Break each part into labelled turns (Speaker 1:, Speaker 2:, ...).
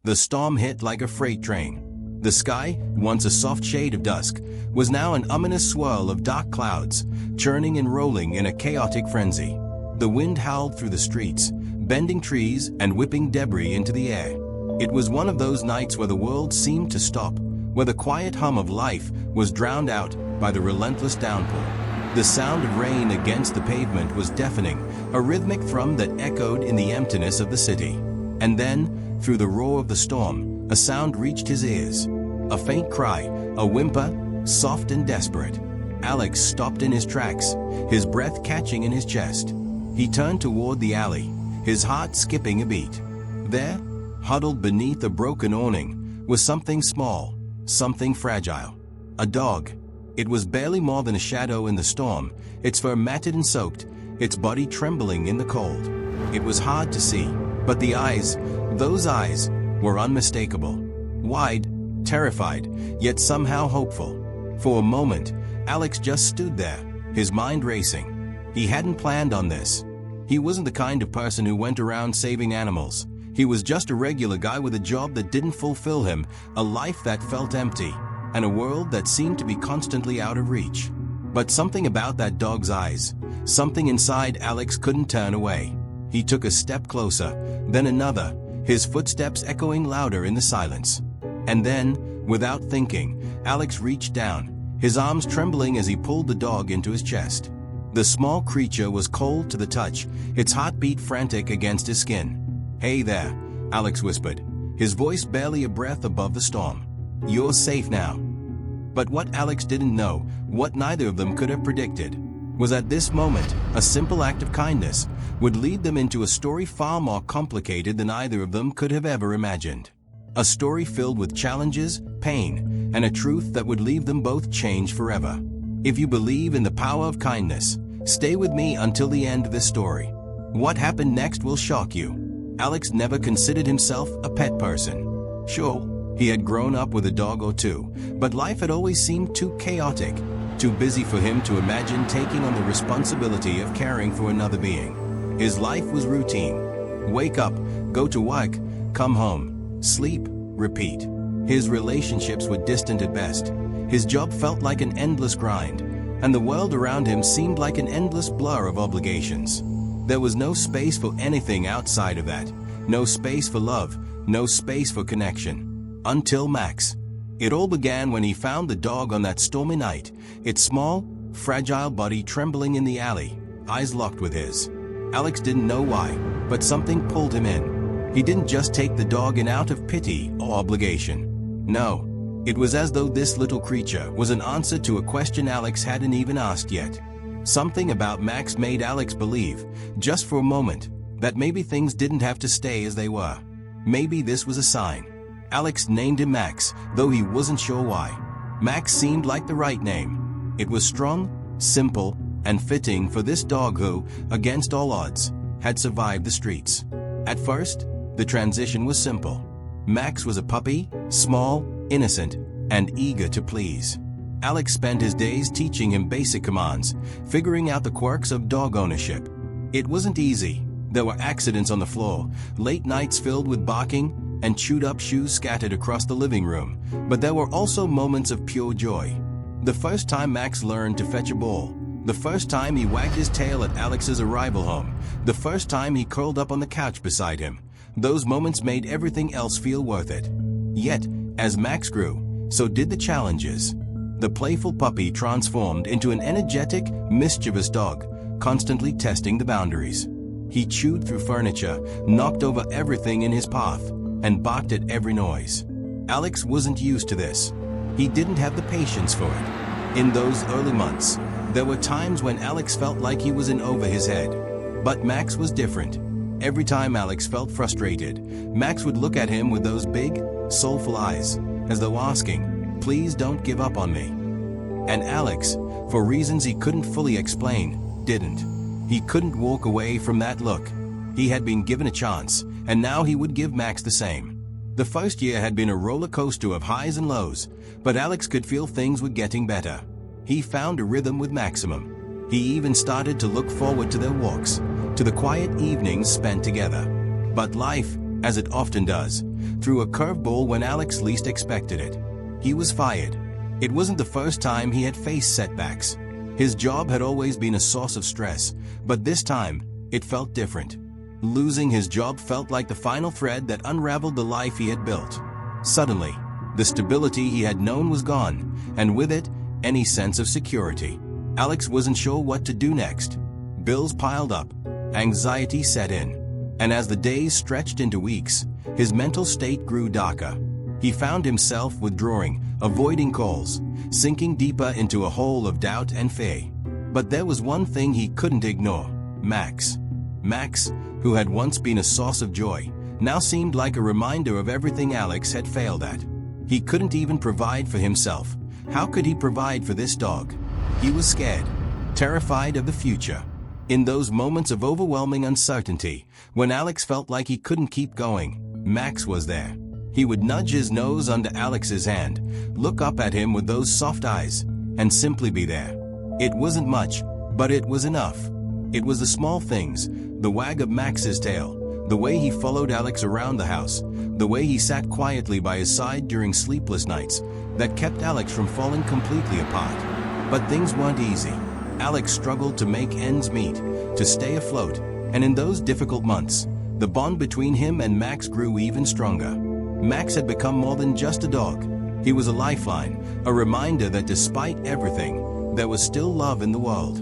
Speaker 1: The storm hit like a freight train. The sky, once a soft shade of dusk, was now an ominous swirl of dark clouds, churning and rolling in a chaotic frenzy. The wind howled through the streets, bending trees and whipping debris into the air. It was one of those nights where the world seemed to stop, where the quiet hum of life was drowned out by the relentless downpour. The sound of rain against the pavement was deafening, a rhythmic thrum that echoed in the emptiness of the city. And then, through the roar of the storm, a sound reached his ears. A faint cry, a whimper, soft and desperate. Alex stopped in his tracks, his breath catching in his chest. He turned toward the alley, his heart skipping a beat. There, huddled beneath a broken awning, was something small, something fragile. A dog. It was barely more than a shadow in the storm, its fur matted and soaked, its body trembling in the cold. It was hard to see, but the eyes, those eyes, were unmistakable. Wide, terrified, yet somehow hopeful. For a moment, Alex just stood there, his mind racing. He hadn't planned on this. He wasn't the kind of person who went around saving animals. He was just a regular guy with a job that didn't fulfill him, a life that felt empty, and a world that seemed to be constantly out of reach. But something about that dog's eyes, something inside Alex couldn't turn away. He took a step closer, then another, his footsteps echoing louder in the silence. And then, without thinking, Alex reached down, his arms trembling as he pulled the dog into his chest. The small creature was cold to the touch, its heartbeat frantic against his skin. "Hey there," Alex whispered, his voice barely a breath above the storm. "You're safe now." But what Alex didn't know, what neither of them could have predicted, was at this moment, a simple act of kindness would lead them into a story far more complicated than either of them could have ever imagined. A story filled with challenges, pain, and a truth that would leave them both changed forever. If you believe in the power of kindness, stay with me until the end of this story. What happened next will shock you. Alex never considered himself a pet person. Sure, he had grown up with a dog or two, but life had always seemed too chaotic, too busy for him to imagine taking on the responsibility of caring for another being. His life was routine. Wake up, go to work, come home, sleep, repeat. His relationships were distant at best. His job felt like an endless grind, and the world around him seemed like an endless blur of obligations. There was no space for anything outside of that, no space for love, no space for connection. Until Max. It all began when he found the dog on that stormy night, its small, fragile body trembling in the alley, eyes locked with his. Alex didn't know why, but something pulled him in. He didn't just take the dog in out of pity or obligation. No, it was as though this little creature was an answer to a question Alex hadn't even asked yet. Something about Max made Alex believe, just for a moment, that maybe things didn't have to stay as they were. Maybe this was a sign. Alex named him Max, though he wasn't sure why. Max seemed like the right name. It was strong, simple, and fitting for this dog who, against all odds, had survived the streets. At first, the transition was simple. Max was a puppy, small, innocent, and eager to please. Alex spent his days teaching him basic commands, figuring out the quirks of dog ownership. It wasn't easy. There were accidents on the floor, late nights filled with barking, and chewed-up shoes scattered across the living room, but there were also moments of pure joy. The first time Max learned to fetch a ball, the first time he wagged his tail at Alex's arrival home, the first time he curled up on the couch beside him, those moments made everything else feel worth it. Yet, as Max grew, so did the challenges. The playful puppy transformed into an energetic, mischievous dog, constantly testing the boundaries. He chewed through furniture, knocked over everything in his path, and barked at every noise. Alex wasn't used to this. He didn't have the patience for it. In those early months, there were times when Alex felt like he was in over his head. But Max was different. Every time Alex felt frustrated, Max would look at him with those big, soulful eyes, as though asking, "Please don't give up on me." And Alex, for reasons he couldn't fully explain, didn't. He couldn't walk away from that look. He had been given a chance, and now he would give Max the same. The first year had been a roller coaster of highs and lows, but Alex could feel things were getting better. He found a rhythm with Maximum. He even started to look forward to their walks, to the quiet evenings spent together. But life, as it often does, threw a curveball when Alex least expected it. He was fired. It wasn't the first time he had faced setbacks. His job had always been a source of stress, but this time, it felt different. Losing his job felt like the final thread that unraveled the life he had built. Suddenly, the stability he had known was gone, and with it, any sense of security. Alex wasn't sure what to do next. Bills piled up, anxiety set in, and as the days stretched into weeks, his mental state grew darker. He found himself withdrawing, avoiding calls, sinking deeper into a hole of doubt and fear. But there was one thing he couldn't ignore: Max. Max, who had once been a source of joy, now seemed like a reminder of everything Alex had failed at. He couldn't even provide for himself. How could he provide for this dog? He was scared, terrified of the future. In those moments of overwhelming uncertainty, when Alex felt like he couldn't keep going, Max was there. He would nudge his nose under Alex's hand, look up at him with those soft eyes, and simply be there. It wasn't much, but it was enough. It was the small things, the wag of Max's tail, the way he followed Alex around the house, the way he sat quietly by his side during sleepless nights, that kept Alex from falling completely apart. But things weren't easy. Alex struggled to make ends meet, to stay afloat, and in those difficult months, the bond between him and Max grew even stronger. Max had become more than just a dog. He was a lifeline, a reminder that despite everything, there was still love in the world.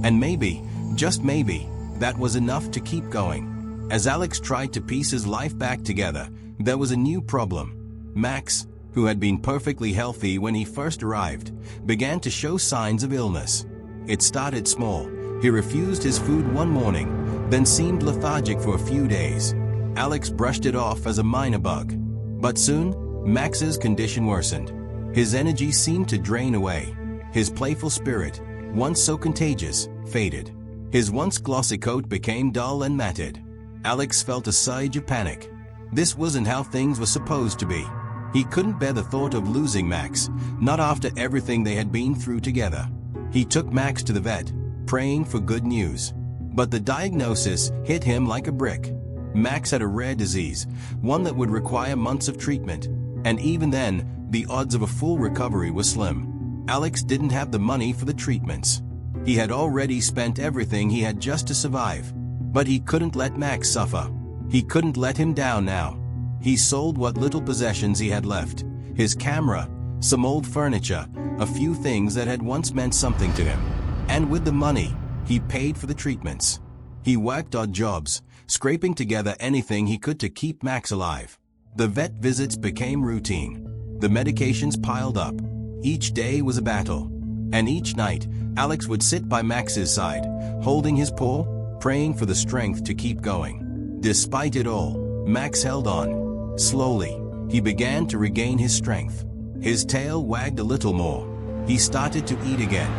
Speaker 1: And maybe, just maybe, that was enough to keep going. As Alex tried to piece his life back together, there was a new problem. Max, who had been perfectly healthy when he first arrived, began to show signs of illness. It started small. He refused his food one morning, then seemed lethargic for a few days. Alex brushed it off as a minor bug. But soon, Max's condition worsened. His energy seemed to drain away. His playful spirit, once so contagious, faded. His once glossy coat became dull and matted. Alex felt a surge of panic. This wasn't how things were supposed to be. He couldn't bear the thought of losing Max, not after everything they had been through together. He took Max to the vet, praying for good news. But the diagnosis hit him like a brick. Max had a rare disease, one that would require months of treatment, and even then, the odds of a full recovery were slim. Alex didn't have the money for the treatments. He had already spent everything he had just to survive. But he couldn't let Max suffer. He couldn't let him down now. He sold what little possessions he had left: his camera, some old furniture, a few things that had once meant something to him. And with the money, he paid for the treatments. He worked odd jobs, scraping together anything he could to keep Max alive. The vet visits became routine. The medications piled up. Each day was a battle. And each night, Alex would sit by Max's side, holding his paw, praying for the strength to keep going. Despite it all, Max held on. Slowly, he began to regain his strength. His tail wagged a little more. He started to eat again.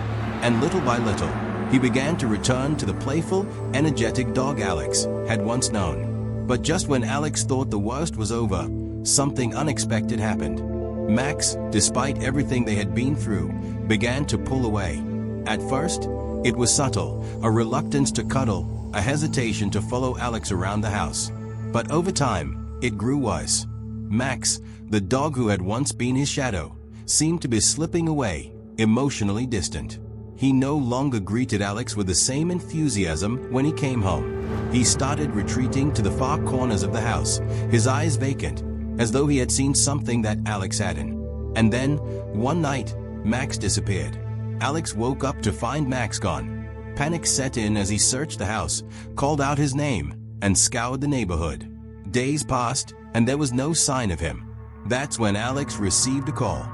Speaker 1: And little by little, he began to return to the playful, energetic dog Alex had once known. But just when Alex thought the worst was over, something unexpected happened. Max, despite everything they had been through, began to pull away. At first, it was subtle, a reluctance to cuddle, a hesitation to follow Alex around the house. But over time, it grew worse. Max, the dog who had once been his shadow, seemed to be slipping away, emotionally distant. He no longer greeted Alex with the same enthusiasm when he came home. He started retreating to the far corners of the house, his eyes vacant, as though he had seen something that Alex hadn't. And then, one night, Max disappeared. Alex woke up to find Max gone. Panic set in as he searched the house, called out his name, and scoured the neighborhood. Days passed, and there was no sign of him. That's when Alex received a call.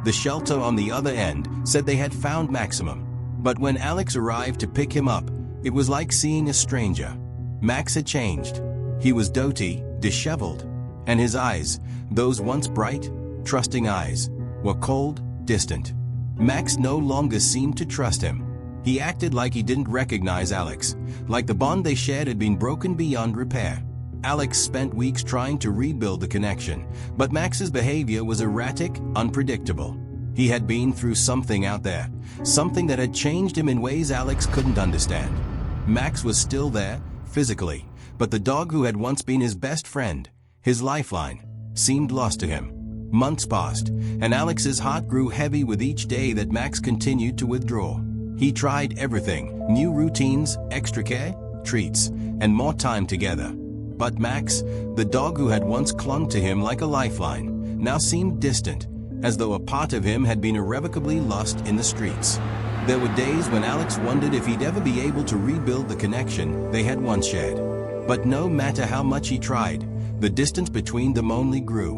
Speaker 1: The shelter on the other end said they had found Maximum. But when Alex arrived to pick him up, it was like seeing a stranger. Max had changed. He was doty, disheveled, and his eyes, those once bright, trusting eyes, were cold, distant. Max no longer seemed to trust him. He acted like he didn't recognize Alex, like the bond they shared had been broken beyond repair. Alex spent weeks trying to rebuild the connection, but Max's behavior was erratic, unpredictable. He had been through something out there, something that had changed him in ways Alex couldn't understand. Max was still there, physically, but the dog who had once been his best friend, His lifeline seemed lost to him. Months passed, and Alex's heart grew heavy with each day that Max continued to withdraw. He tried everything: new routines, extra care, treats, and more time together. But Max, the dog who had once clung to him like a lifeline, now seemed distant, as though a part of him had been irrevocably lost in the streets. There were days when Alex wondered if he'd ever be able to rebuild the connection they had once shared. But no matter how much he tried, the distance between them only grew.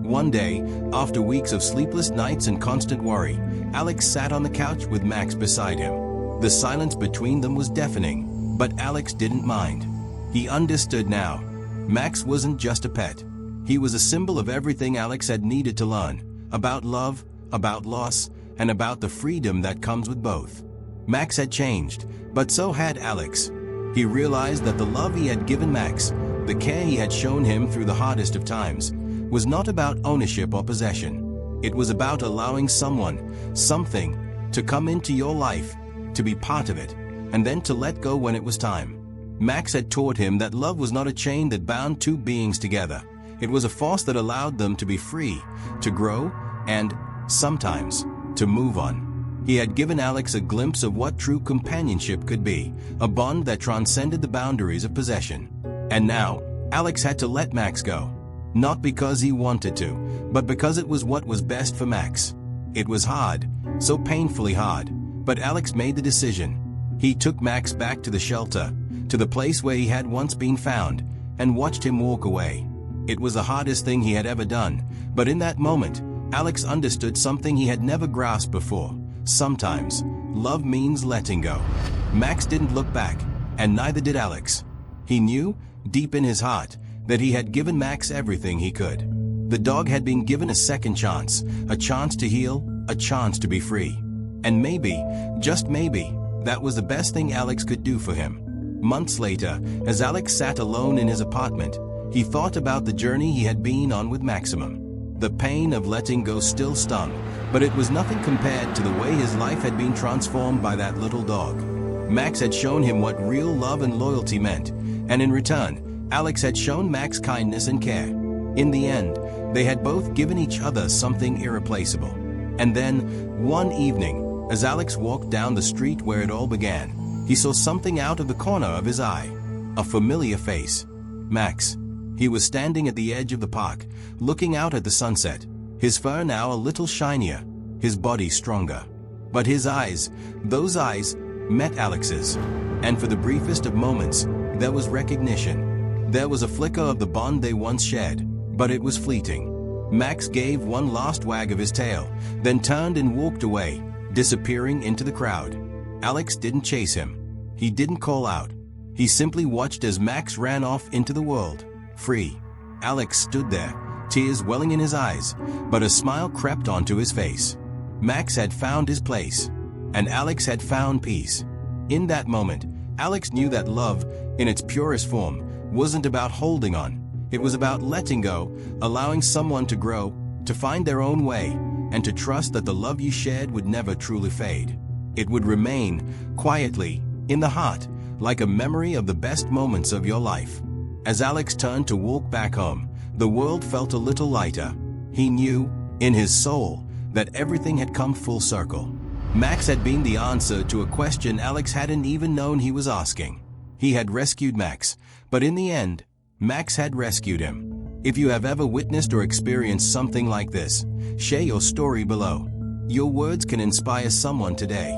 Speaker 1: One day, after weeks of sleepless nights and constant worry, Alex sat on the couch with Max beside him. The silence between them was deafening, but Alex didn't mind. He understood now. Max wasn't just a pet. He was a symbol of everything Alex had needed to learn, about love, about loss, and about the freedom that comes with both. Max had changed, but so had Alex. He realized that the love he had given Max, the care he had shown him through the hardest of times, was not about ownership or possession. It was about allowing someone, something, to come into your life, to be part of it, and then to let go when it was time. Max had taught him that love was not a chain that bound two beings together. It was a force that allowed them to be free, to grow, and, sometimes, to move on. He had given Alex a glimpse of what true companionship could be, a bond that transcended the boundaries of possession. And now, Alex had to let Max go. Not because he wanted to, but because it was what was best for Max. It was hard, so painfully hard, but Alex made the decision. He took Max back to the shelter, to the place where he had once been found, and watched him walk away. It was the hardest thing he had ever done, but in that moment, Alex understood something he had never grasped before. Sometimes, love means letting go. Max didn't look back, and neither did Alex. He knew, deep in his heart, that he had given Max everything he could. The dog had been given a second chance, a chance to heal, a chance to be free. And maybe, just maybe, that was the best thing Alex could do for him. Months later, as Alex sat alone in his apartment, he thought about the journey he had been on with Maximum. The pain of letting go still stung, but it was nothing compared to the way his life had been transformed by that little dog. Max had shown him what real love and loyalty meant, and in return, Alex had shown Max kindness and care. In the end, they had both given each other something irreplaceable. And then, one evening, as Alex walked down the street where it all began, he saw something out of the corner of his eye. A familiar face. Max. He was standing at the edge of the park, looking out at the sunset, his fur now a little shinier, his body stronger. But his eyes, those eyes, met Alex's. And for the briefest of moments, there was recognition. There was a flicker of the bond they once shared, but it was fleeting. Max gave one last wag of his tail, then turned and walked away, disappearing into the crowd. Alex didn't chase him. He didn't call out. He simply watched as Max ran off into the world, free. Alex stood there, tears welling in his eyes, but a smile crept onto his face. Max had found his place, and Alex had found peace. In that moment, Alex knew that love, in its purest form, wasn't about holding on. It was about letting go, allowing someone to grow, to find their own way, and to trust that the love you shared would never truly fade. It would remain, quietly, in the heart, like a memory of the best moments of your life. As Alex turned to walk back home, the world felt a little lighter. He knew, in his soul, that everything had come full circle. Max had been the answer to a question Alex hadn't even known he was asking. He had rescued Max, but in the end, Max had rescued him. If you have ever witnessed or experienced something like this, share your story below. Your words can inspire someone today.